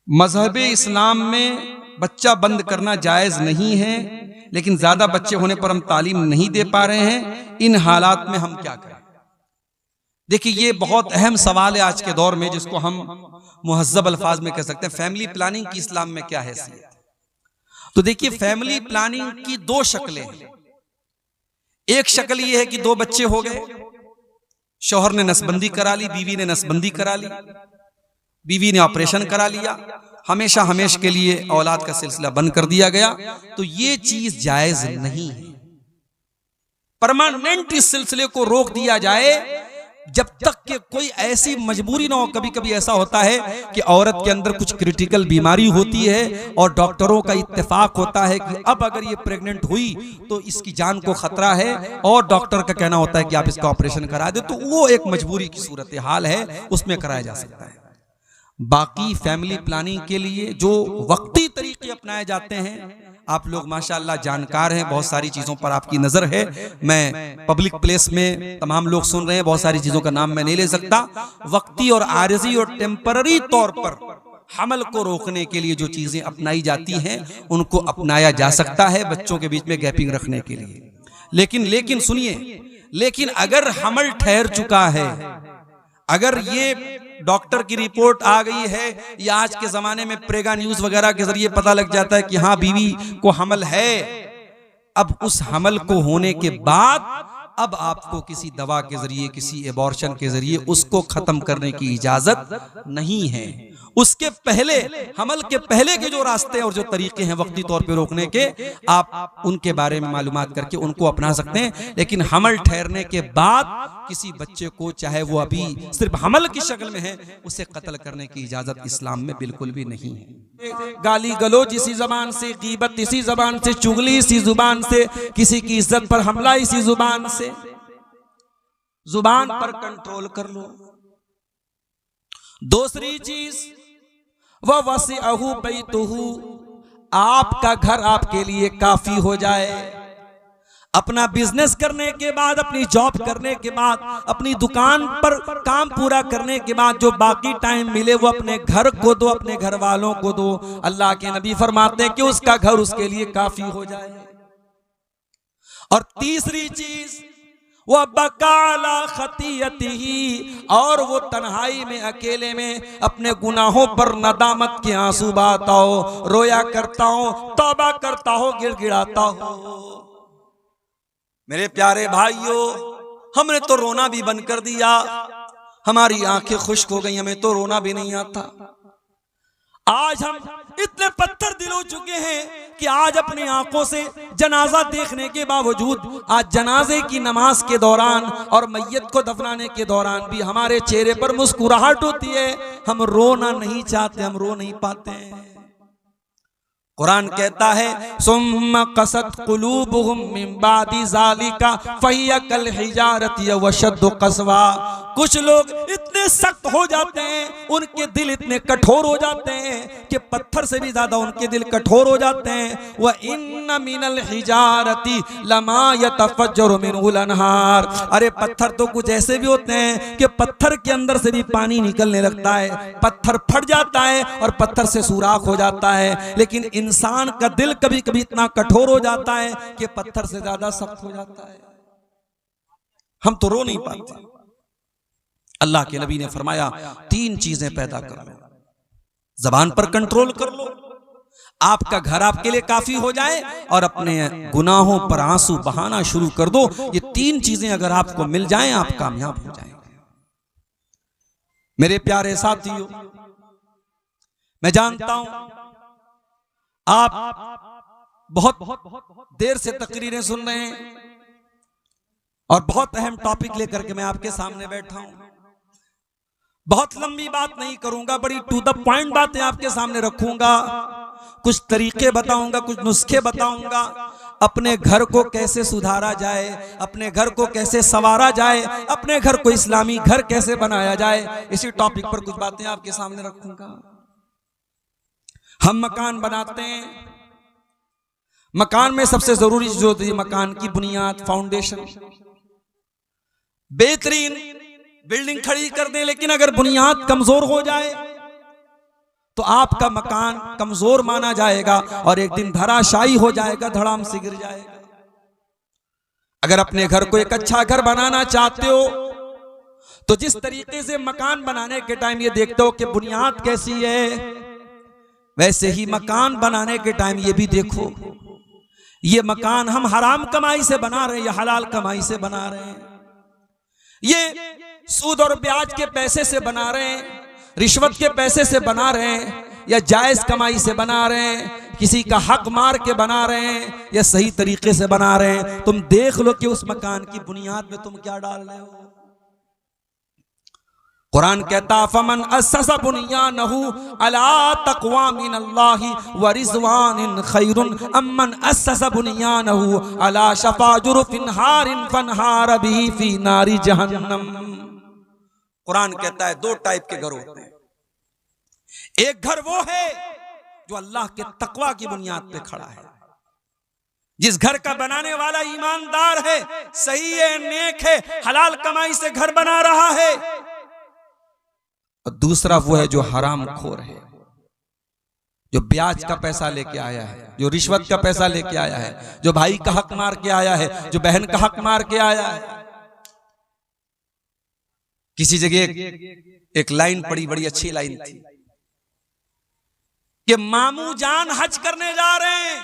मजहब इस्लाम में बच्चा बंद करना जायज़ नहीं है, लेकिन ज़्यादा बच्चे होने पर हम तालीम नहीं दे पा रहे हैं। इन हालात में हम क्या करें? देखिए, ये बहुत अहम सवाल है आज के दौर में, जिसको हम मुहज़्ज़ब अल्फाज में कह सकते हैं फैमिली प्लानिंग की इस्लाम में क्या हैसियत है। तो देखिए, फैमिली प्लानिंग की दो शक्लें हैं। एक शक्ल ये है कि दो बच्चे हो गए, शौहर ने नसबंदी करा ली, बीवी ने नसबंदी करा ली, बीवी ने ऑपरेशन करा लिया, हमेशा हमेशा के लिए औलाद का सिलसिला बंद कर दिया गया। तो ये चीज जायज नहीं है। परमानेंट इस सिलसिले को रोक दिया जाए जब तक कि कोई ऐसी मजबूरी ना हो। कभी कभी ऐसा होता है कि औरत के अंदर कुछ क्रिटिकल बीमारी होती है और डॉक्टरों का इत्तेफाक होता है कि अब अगर ये प्रेग्नेंट हुई तो इसकी जान को खतरा है, और डॉक्टर का कहना होता है कि आप इसका ऑपरेशन करा दे, तो वो एक मजबूरी की सूरत हाल है, उसमें कराया जा सकता है। बाकी फैमिली प्लानिंग के लिए जो वक्ती तरीके अपनाए जाते हैं, आप लोग माशाअल्लाह जानकार हैं, बहुत सारी चीज़ों पर आपकी नज़र है। मैं पब्लिक प्लेस में तमाम लोग सुन रहे हैं, बहुत सारी चीज़ों का नाम मैं नहीं ले सकता। वक्ती और आरजी और टेम्पररी तौर पर हमल को रोकने के लिए जो चीज़ें अपनाई जाती हैं, उनको अपनाया जा सकता है बच्चों के बीच में गैपिंग रखने के लिए। लेकिन सुनिए, लेकिन अगर हमल ठहर चुका है, अगर ये डॉक्टर की रिपोर्ट आ गई है, या आज के जमाने में प्रेगा न्यूज वगैरह के जरिए पता लग जाता है कि हाँ बीवी को हमल है, अब उस हमल को होने के बाद अब आपको किसी दवा के जरिए, किसी एबॉर्शन के जरिए उसको खत्म करने की इजाजत नहीं है। उसके पहले, हमल के पहले के जो रास्ते और जो तरीके हैं वक्ती तौर पे रोकने के, आप उनके बारे में मालूमात करके उनको अपना सकते हैं। लेकिन हमल ठहरने के बाद किसी बच्चे को, चाहे वो अभी सिर्फ हमल की शक्ल में है, उसे कत्ल करने की इजाजत इस्लाम में बिल्कुल भी नहीं है। गाली गलोच इसी जबान से, गीबत इसी जबान से, चुगली इसी जुबान से, किसी की इज्जत पर हमला इसी जुबान से। जुबान पर कंट्रोल कर लो। दूसरी चीज, वह वसीअहु बैतुहु, आपका घर आपके लिए काफी हो जाए। अपना बिजनेस करने के बाद, अपनी जॉब करने के बाद, अपनी दुकान पर काम पूरा करने के बाद जो बाकी टाइम मिले वो अपने घर को दो, अपने घर वालों को दो। अल्लाह के नबी फरमाते हैं कि उसका घर उसके लिए काफी हो जाए। और तीसरी चीज, वह बकाला खतियतिही, और वो तन्हाई में, अकेले में अपने गुनाहों पर नदामत के आंसू बहाता हो, रोया करता हो, तौबा करता हो, गिड़गिड़ाता हो। मेरे प्यारे भाइयों, हमने तो रोना भी बंद कर दिया, हमारी आंखें खुश्क हो गई, हमें तो रोना भी नहीं आता। आज हम इतने पत्थर दिल हो चुके हैं कि आज अपनी आंखों से जनाजा देखने के बावजूद, आज जनाजे की नमाज के दौरान और मैयत को दफनाने के दौरान भी हमारे चेहरे पर मुस्कुराहट होती है। हम रोना नहीं चाहते, हम रो नहीं पाते हैं। कुरान कहता है, सुम्मा कसत कुलूबुहुम मिन बादी ज़ालिका फहिया कल हिजारति व अशद्दु क़स्वा। कुछ लोग इतने सख्त हो जाते हैं, उनके दिल इतने कठोर हो जाते हैं कि पत्थर से भी ज्यादा उनके दिल कठोर हो जाते हैं। व इन्न मिनल हिजारति लमा यतफज्जरु मिनहुल अनहार। अरे पत्थर तो कुछ ऐसे भी होते हैं कि पत्थर के अंदर से भी पानी निकलने लगता है, पत्थर फट जाता है और पत्थर से सुराख हो जाता है। लेकिन इंसान का दिल कभी कभी इतना कठोर हो जाता है कि पत्थर से ज्यादा सख्त हो जाता है। हम तो रो नहीं पाते। अल्लाह के नबी ने फरमाया, तीन चीजें पैदा कर लो, जबान पर कंट्रोल कर लो, आपका घर आपके लिए काफी हो जाए, और अपने गुनाहों पर आंसू बहाना शुरू कर दो। ये तीन चीजें अगर आपको मिल जाएं, आप कामयाब हो जाएंगे। मेरे प्यारे साथियों, मैं जानता हूं आप बहुत देर से तकरीरें सुन रहे हैं, और बहुत अहम टॉपिक लेकर के मैं आपके सामने बैठा हूं। बहुत लंबी बात नहीं करूंगा, बड़ी टू द पॉइंट बातें आपके सामने रखूंगा। कुछ तरीके बताऊंगा, कुछ नुस्खे बताऊंगा, अपने घर को कैसे सुधारा जाए, अपने घर को कैसे संवारा जाए, अपने घर को इस्लामी घर कैसे बनाया जाए। इसी टॉपिक पर कुछ बातें आपके सामने रखूंगा। हम मकान बनाते हैं, मकान में सबसे जरूरी जो होती है मकान की बुनियाद, फाउंडेशन। बेहतरीन बिल्डिंग खड़ी कर दें, लेकिन अगर बुनियाद कमजोर हो जाए तो आपका मकान कमजोर माना जाएगा और एक दिन धराशायी हो जाएगा, धड़ाम से गिर जाएगा। अगर अपने घर को एक अच्छा घर बनाना चाहते हो तो जिस तरीके से मकान बनाने के टाइम ये देखते हो कि बुनियाद कैसी है, वैसे ही मकान बनाने के टाइम ये भी देखो ये मकान हम हराम कमाई से बना रहे हैं या हलाल कमाई से बना रहे हैं, ये सूद और ब्याज के पैसे से बना रहे हैं, रिश्वत के पैसे से बना रहे हैं, या जायज कमाई से बना रहे हैं, किसी का हक मार के बना रहे हैं, या सही तरीके से बना रहे हैं। तुम देख लो कि उस मकान की बुनियाद में तुम क्या डाल रहे हो। कुरान कहता फमन अस्ससा बुनियानहु अला तक़वा मिनल्लाहि व रिज़वानिन खैरुन अम्मन अस्ससा बुनियानहु अला शफ़ा जुरफिन हारिन फनहार बिही फी नारी जहन्नम। कुरान कहता है दो टाइप के घर होते हैं। एक घर वो है जो अल्लाह के तकवा की बुनियाद पे खड़ा है, जिस घर का बनाने वाला ईमानदार है, सही है, नेक है, हलाल कमाई से घर बना रहा है। और दूसरा वो है जो हराम खोर है, जो ब्याज का पैसा लेके आया है, जो रिश्वत का पैसा लेके आया है, जो भाई का हक मार के आया है, जो बहन का हक मार के आया है। किसी जगह एक लाइन पड़ी, बड़ी अच्छी लाइन थी कि मामू जान हज करने जा रहे हैं,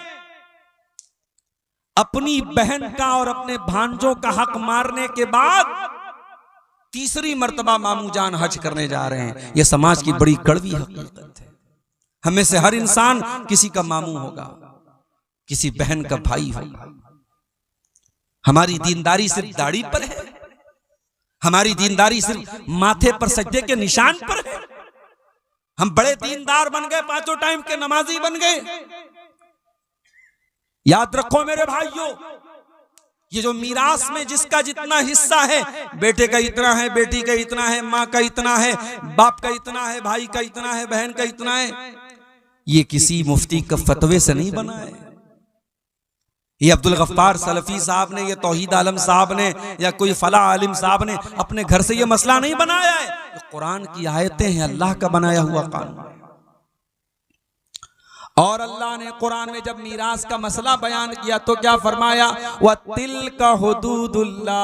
अपनी बहन का और अपने भांजों का हक मारने के बाद तीसरी मर्तबा मामू जान हज करने जा रहे हैं। यह समाज की बड़ी कड़वी हकीकत है। हमें से हर इंसान किसी का मामू होगा, किसी बहन का भाई होगा। हमारी दीनदारी सिर्फ दाढ़ी पर है, हमारी दीनदारी सिर्फ माथे पर सजदे के निशान पर है। हम बड़े दीनदार बन गए, पांचों टाइम के नमाजी बन गए। याद रखो मेरे भाइयों, ये जो मीरास में जिसका जितना हिस्सा है, बेटे का इतना है, बेटी का इतना है, माँ का इतना है, बाप का इतना है, भाई का इतना है, बहन का इतना है, ये किसी मुफ्ती का फतवे से नहीं बना है। ये अब्दुल गफ्फार सलफी साहब ने, ये तौहीद आलम साहब ने, या कोई फला आलिम साहब ने अपने घर से ये मसला नहीं बनाया है। तो कुरान की आयतें हैं, अल्लाह का बनाया हुआ कानून। और अल्लाह ने कुरान में जब मीरास का मसला बयान किया तो क्या फरमाया, वतिल्का हुदूदुल्लाह।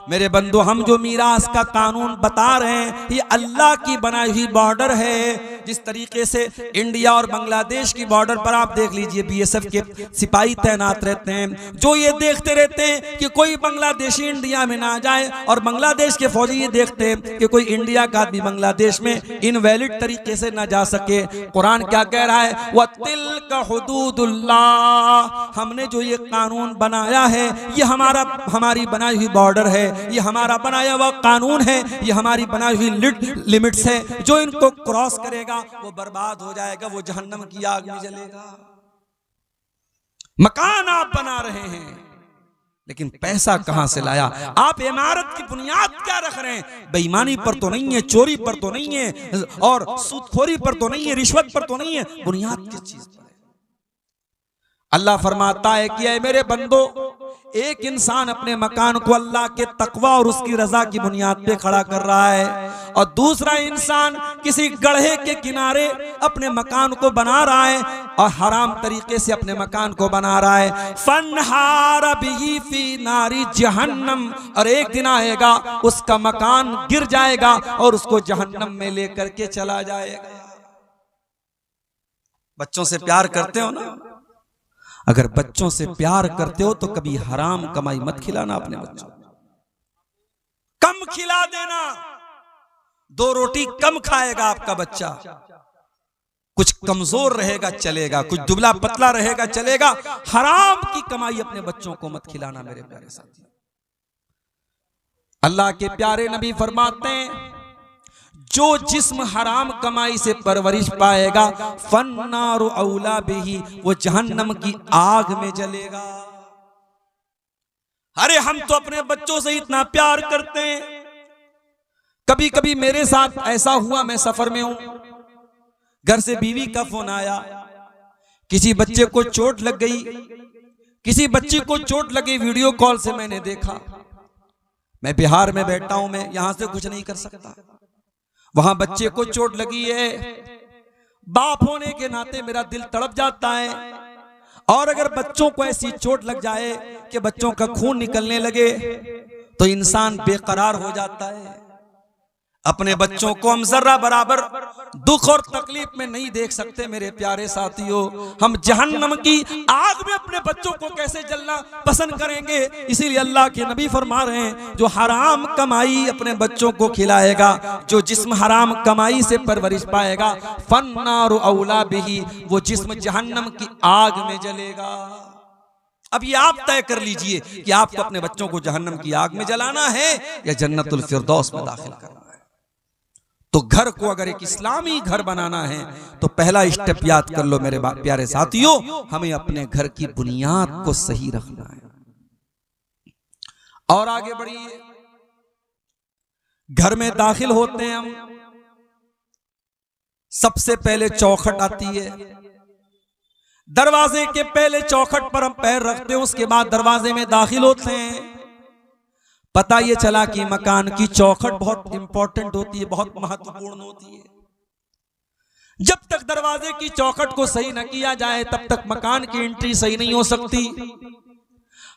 मेरे बंदो, हम जो मीरास का कानून बता रहे हैं ये अल्लाह की बनाई हुई बॉर्डर है। जिस तरीके से इंडिया और बांग्लादेश की बॉर्डर पर आप देख लीजिए बीएसएफ के सिपाही तैनात रहते हैं, जो ये देखते रहते हैं कि कोई बांग्लादेशी इंडिया में ना जाए, और बांग्लादेश के फौजी ये देखते हैं कि कोई इंडिया का आदमी बांग्लादेश में इनवैलिड तरीके से ना जा सके। कुरान क्या कह रहा है, वतिल्का हुदूदुल्लाह। हमने जो ये कानून बनाया है ये हमारी बनाई हुई बॉर्डर है, ये हमारा बनाया हुआ कानून है, ये हमारी बनाई हुई लिमिट्स है। जो इनको क्रॉस करेगा वो बर्बाद हो जाएगा, वो जहन्नम की आग में जलेगा। मकान आप बना रहे हैं, लेकिन पैसा कहां से लाया? आप इमारत की बुनियाद क्या रख रहे हैं? बेईमानी पर तो नहीं है, चोरी पर तो नहीं है, और सूदखोरी पर तो नहीं है, रिश्वत पर तो नहीं है। बुनियाद किस चीज पर है? अल्लाह फरमाता है कि ऐ मेरे बंदो, एक इंसान अपने मकान को अल्लाह के तकवा और उसकी रजा की बुनियाद पे खड़ा कर रहा है, और दूसरा इंसान किसी गड्ढे के किनारे अपने मकान को बना रहा है और हराम तरीके से अपने मकान को बना रहा है। फनहार बिही फी नारी जहन्नम। और एक दिन आएगा उसका मकान गिर जाएगा और उसको जहन्नम में लेकर के चला जाएगा। बच्चों से प्यार करते हो ना? अगर बच्चों से प्यार करते हो तो कभी हराम कमाई मत खिलाना अपने बच्चों को। कम खिला देना, 2 रोटी कम खाएगा आपका बच्चा, कुछ कमजोर रहेगा चलेगा, कुछ दुबला पतला रहेगा चलेगा। हराम की कमाई अपने बच्चों को मत खिलाना मेरे प्यारे साथी। अल्लाह के प्यारे नबी फरमाते हैं, जो जिस्म हराम कमाई से परवरिश पाएगा फन्नारु औला बिही, वो जहन्नम की आग में जलेगा। अरे हम तो अपने बच्चों से इतना प्यार करते हैं। कभी कभी मेरे साथ ऐसा हुआ, मैं सफर में हूं, घर से बीवी का फोन आया, किसी बच्चे को चोट लग गई, किसी बच्ची को चोट लगी, वीडियो कॉल से मैंने देखा। मैं बिहार में बैठा हूं, मैं यहां से कुछ नहीं कर सकता। वहां बच्चे को चोट लगी है, बाप होने के नाते मेरा दिल तड़प जाता है। और अगर बच्चों को ऐसी चोट लग जाए कि बच्चों का खून निकलने लगे तो इंसान बेकरार हो जाता है। अपने बच्चों को हम जर्रा बराबर दुख और तकलीफ में नहीं देख सकते। मेरे प्यारे साथियों, हम जहन्नम की आग में अपने बच्चों को कैसे जलना पसंद करेंगे। इसीलिए अल्लाह के नबी फरमा रहे हैं, जो हराम कमाई अपने बच्चों को खिलाएगा, जो जिस्म हराम कमाई से परवरिश पाएगा, फन्नारु औला बिही, वो जिस्म जहन्नम की आग में जलेगा। अब ये आप तय कर लीजिए कि आपको अपने बच्चों को जहन्नम की आग में जलाना है या जन्नतुल फिरदौस में दाखिल करना है। तो घर को अगर एक इस्लामी घर बनाना है तो पहला स्टेप याद कर लो मेरे प्यारे साथियों, हमें अपने घर की बुनियाद को सही रखना है। और आगे बढ़िए, घर में दाखिल होते हैं हम, सबसे पहले चौखट आती है। दरवाजे के पहले चौखट पर हम पैर रखते हैं, उसके बाद दरवाजे में दाखिल होते हैं। पता ये चला कि मकान की चौखट बहुत इंपॉर्टेंट होती है, बहुत महत्वपूर्ण होती है। जब तक दरवाजे की चौखट को सही न किया जाए तब तक मकान की एंट्री सही नहीं हो सकती।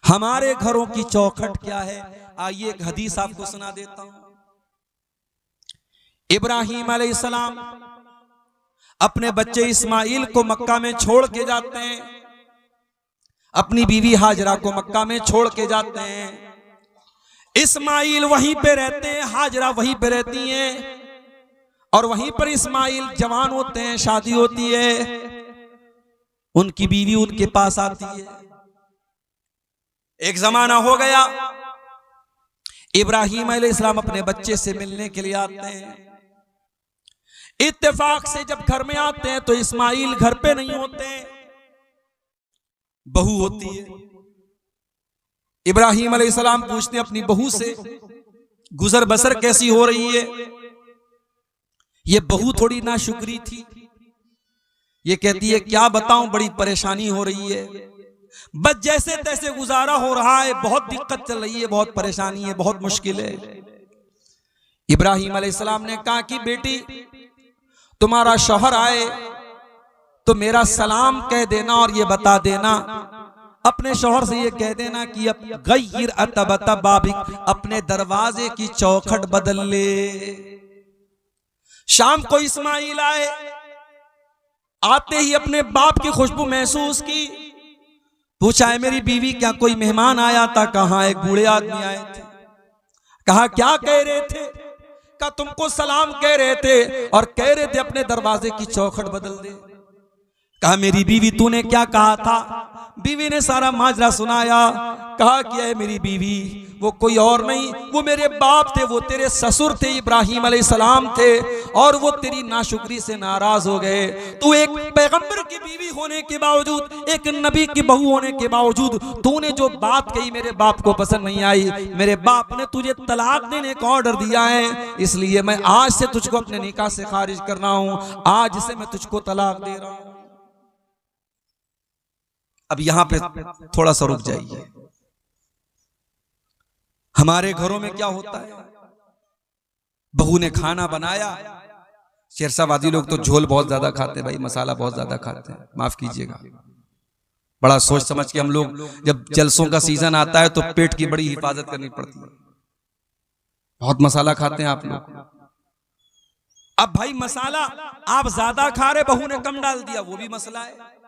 हमारे घरों की चौखट क्या है, आइए एक हदीस आपको सुना देता हूं। इब्राहिम अलैहिस्सलाम अपने बच्चे इस्माइल को मक्का में छोड़ के जाते हैं, अपनी बीवी हाजरा को मक्का में छोड़ के जाते हैं। इस्माइल वहीं पे रहते हैं, हाजरा वहीं पे रहती हैं, और वहीं पर इस्माइल जवान होते हैं, शादी होती है, उनकी बीवी उनके पास आती है। एक जमाना हो गया, इब्राहिम अलैहिस्सलाम अपने बच्चे से मिलने के लिए आते हैं। इत्तेफाक से जब घर में आते हैं तो इस्माइल घर पे नहीं होते, बहू होती है। इब्राहिम अलैहिस्सलाम पूछते हैं अपनी बहू से, गुजर बसर कैसी हो रही है। ये बहू थोड़ी नाशुक्री थी, ये कहती है क्या बताऊं, बड़ी परेशानी हो रही है, बस जैसे तैसे गुजारा हो रहा है, बहुत दिक्कत चल रही है, बहुत परेशानी है, बहुत मुश्किल है। इब्राहिम अलैहिस्सलाम ने कहा कि बेटी तुम्हारा शौहर आए तो मेरा सलाम कह देना और ये बता देना, अपने शौहर से ये कह देना कि अब गैर अतबता बाबिक, अपने दरवाजे की चौखट बदल ले। शाम को इस्माइल आए, आते ही अपने बाप की खुशबू महसूस की, पूछा है मेरी बीवी क्या कोई मेहमान आया था। कहा एक बूढ़े आदमी आए थे। कहा क्या कह रहे थे। कहा तुमको सलाम कह रहे थे और कह रहे थे अपने दरवाजे की चौखट बदल दे। कहा मेरी बीवी तूने क्या कहा था। बीवी ने सारा माजरा सुनाया। कहा कि है मेरी बीवी वो कोई और नहीं, वो मेरे बाप थे, वो तेरे ससुर थे इब्राहिम अलैहिस्सलाम थे, और वो तेरी नाशुक्री से नाराज हो गए। तू एक पैगंबर की बीवी होने के बावजूद, एक नबी की बहू होने के बावजूद तूने जो बात कही मेरे बाप को पसंद नहीं आई। मेरे बाप ने तुझे तलाक देने का ऑर्डर दिया है, इसलिए मैं आज से तुझको अपने निकाह से खारिज कर रहा हूं, आज से मैं तुझको तलाक दे रहा हूं। अब यहां पे थोड़ा सा रुक जाइए। हमारे घरों में क्या होता है, बहू ने खाना बनाया, शेरशाबादी लोग तो झोल बहुत ज्यादा खाते हैं भाई, मसाला बहुत ज्यादा खाते हैं, माफ कीजिएगा। बड़ा सोच समझ के हम लोग, जब जलसों का सीजन आता है तो पेट की बड़ी हिफाजत करनी पड़ती है, बहुत मसाला खाते हैं आप लोग। अब भाई मसाला आप ज्यादा खा रहे, बहू ने कम डाल दिया, वो भी मसला है।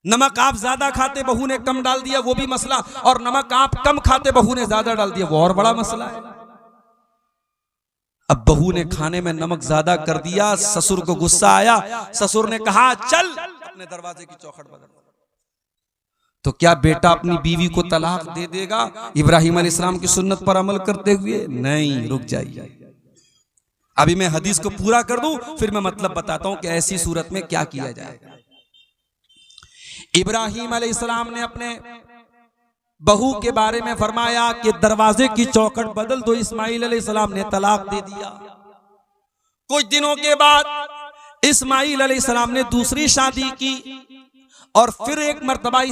नमक आप ज्यादा खाते, बहू ने कम डाल दिया, वो भी मसला। और नमक आप कम खाते, बहू ने ज्यादा डाल दिया, वो और बड़ा मसला है। अब बहू ने खाने में नमक ज्यादा कर दिया, ससुर को गुस्सा आया, ससुर ने कहा चल अपने दरवाजे की चौखट बदल। तो क्या बेटा अपनी बीवी को तलाक दे देगा इब्राहिम अलैहिस्सलाम की सुन्नत पर अमल करते हुए? नहीं, रुक जाइए, अभी मैं हदीस को पूरा कर दूं, फिर मैं मतलब बताता हूं कि ऐसी सूरत में क्या किया जाएगा। इब्राहिम अलैहिस्सलाम ने अपने बहू के बारे में फरमाया कि दरवाजे की चौखट बदल दो। इस्माइल अलैहिस्सलाम ने तलाक दे दिया। कुछ दिनों के बाद इस्माइल अलैहिस्सलाम ने दूसरी शादी की और फिर एक मर्तबा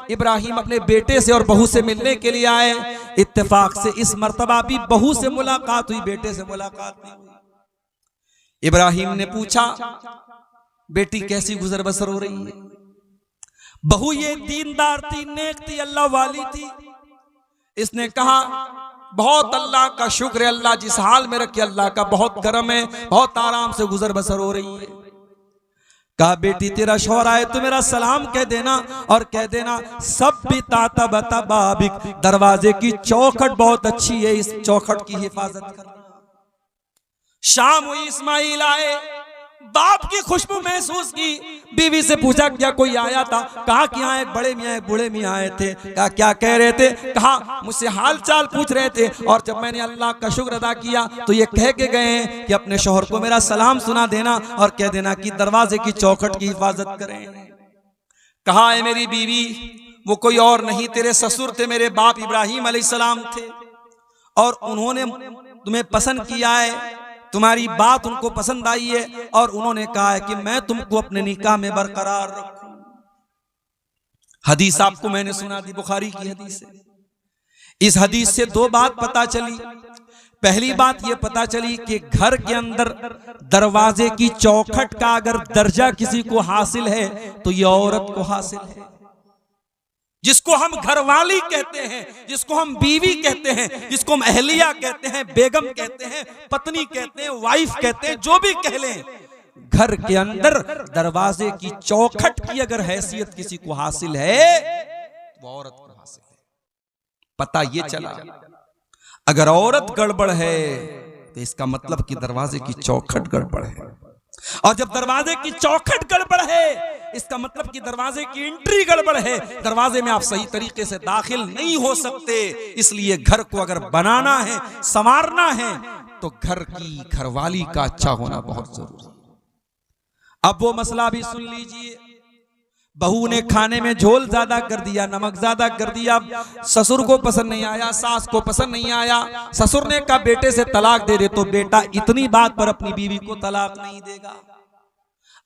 इब्राहिम अपने बेटे से और बहू से मिलने के लिए आए। इत्तेफाक से इस मर्तबा भी बहू से मुलाकात हुई, बेटे से मुलाकात नहीं हुई। इब्राहिम ने पूछा बेटी कैसी गुजर बसर हो रही है। बहू ये दीनदार थी, नेक थी, अल्लाह वाली थी। इसने कहा बहुत अल्लाह का शुक्र है, अल्लाह जिस हाल में रखे अल्लाह का बहुत करम है, बहुत आराम से गुजर बसर हो रही है। कहा बेटी तेरा शौहर आए तो मेरा सलाम कह देना और कह देना सब भी ताता बता बाबिक, दरवाजे की चौखट बहुत अच्छी है, इस चौखट की हिफाजत करना। शाम हुई, इस्माइल आए, बाप की खुशबू महसूस की। बीवी से पूछा क्या कोई आया था? कहा कि यहाँ एक बड़े मियाँ एक बूढ़े मियाँ आए थे। कहा क्या कह रहे थे? कहा मुझसे हाल चाल पूछ रहे थे और जब मैंने अल्लाह का शुक्र अदा किया तो ये कह के गए हैं कि अपने शौहर को मेरा सलाम सुना देना और कह देना कि दरवाजे की चौखट की हिफाजत करें। कहा है मेरी बीवी वो कोई और नहीं तेरे ससुर थे, मेरे बाप इब्राहिम अलैहिस्सलाम थे और उन्होंने तुम्हें पसंद किया है, तुम्हारी बात उनको पसंद आई है और उन्होंने कहा है कि मैं तुमको अपने निकाह में बरकरार रखूं। हदीस आपको मैंने सुना दी, बुखारी की हदीस है। इस हदीस से दो बात पता चली। पहली बात यह पता चली कि घर के अंदर दरवाजे की चौखट का अगर दर्जा किसी को हासिल है तो यह औरत को हासिल है। जिसको हम घरवाली कहते हैं, जिसको हम बीवी कहते हैं, जिसको हम अहलिया कहते हैं, बेगम कहते हैं, पत्नी कहते हैं, वाइफ कहते हैं, जो भी कह लें, घर के अंदर दरवाजे की चौखट की अगर हैसियत किसी को हासिल है तो औरत को हासिल है। पता ये चला अगर औरत गड़बड़ है तो इसका मतलब कि दरवाजे की चौखट गड़बड़ है, और जब दरवाजे की चौखट गड़बड़ है इसका मतलब कि दरवाजे की एंट्री गड़बड़ है, दरवाजे में आप सही तरीके से दाखिल नहीं हो सकते। इसलिए घर को अगर बनाना है, संवारना है तो घर की घरवाली का अच्छा होना बहुत जरूरी है। अब वो मसला भी सुन लीजिए। बहू ने खाने में झोल ज्यादा कर दिया, नमक ज्यादा कर दिया, ससुर को पसंद नहीं आया, सास को पसंद नहीं आया। ससुर ने कहा बेटे से तलाक दे दे, तो बेटा इतनी बात पर अपनी बीवी को तलाक नहीं देगा।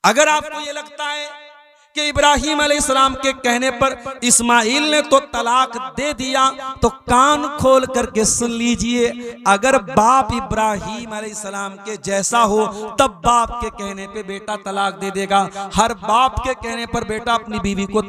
अगर आपको ये लगता है कि इब्राहिम अलैहिस्सलाम के कहने पर इस्माइल ने तो तलाक दे दिया, तो कान खोल करके सुन लीजिए। अगर बाप इब्राहिम अलैहिस्सलाम के जैसा हो तब बाप के कहने पे बेटा तलाक दे देगा। हर बाप के कहने पर बेटा अपनी बीवी को